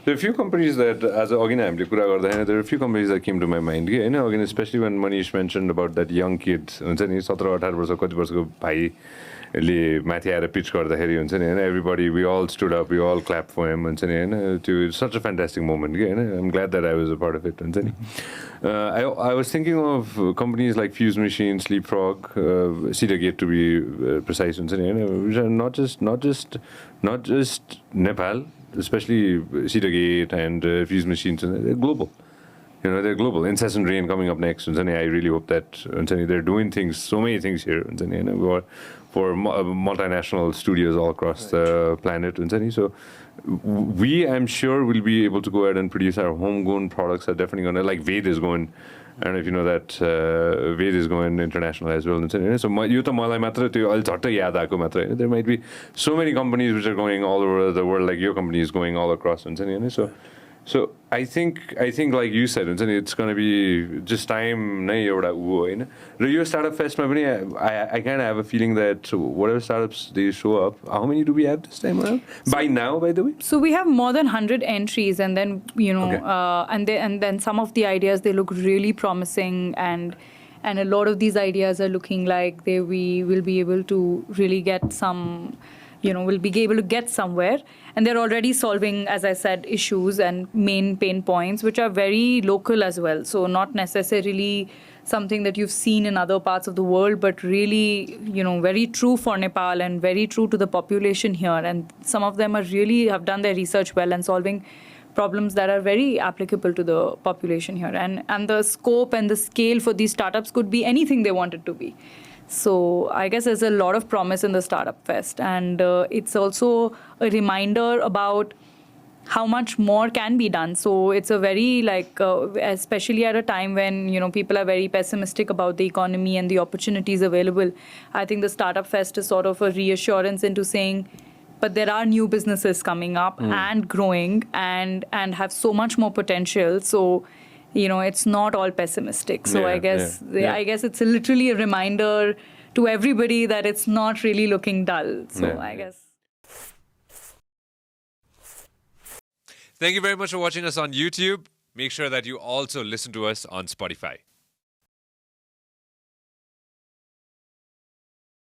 there are a few companies that, as an organ, there are a few companies that came to my mind. Again, especially when Manish mentioned about that young kid, 17-18 वर्षको कति वर्षको भाइले माथि आएर pitch गर्दाखेरि हुन्छ नि हैन, everybody, we all stood up, we all clapped for him, हुन्छ नि हैन, it's such a fantastic moment. I'm glad that I was a part of it. हुन्छ नि. I was thinking of companies like Fuse Machine, Sleepfrog, Sudhigya to be precise, हुन्छ नि हैन, which are not just Nepal, especially Sudhigya and Fuse Machines, they're global. They're global. Incessant Rain coming up next. I really hope that they're doing things, so many things here for multinational studios all across the planet. So we, I'm sure, will be able to go ahead and produce our homegrown products. Are definitely going to, like Vidhi is going. I don't know if you know that Vidhi is going international as well. So there might be so many companies which are going all over the world, like your company is going all across. So I think like you said, it's going to be just time. Your startup fest, I kind of have a feeling that whatever startups they show up, how many do we have this time around? By now, by the way? So we have more than 100 entries, and then and then some of the ideas, they look really promising, and a lot of these ideas are looking like we will be able to really get some. Will be able to get somewhere. And they're already solving, as I said, issues and main pain points, which are very local as well. So not necessarily something that you've seen in other parts of the world, but really, very true for Nepal and very true to the population here. And some of them have done their research well and solving problems that are very applicable to the population here. And the scope and the scale for these startups could be anything they want it to be. So I guess there's a lot of promise in the Startup Fest, and it's also a reminder about how much more can be done. So it's a very especially at a time when people are very pessimistic about the economy and the opportunities available. I think the Startup Fest is sort of a reassurance into saying, but there are new businesses coming up and growing and have so much more potential. So. It's not all pessimistic. So I guess it's literally a reminder to everybody that it's not really looking dull. So I guess. Thank you very much for watching us on YouTube. Make sure that you also listen to us on Spotify.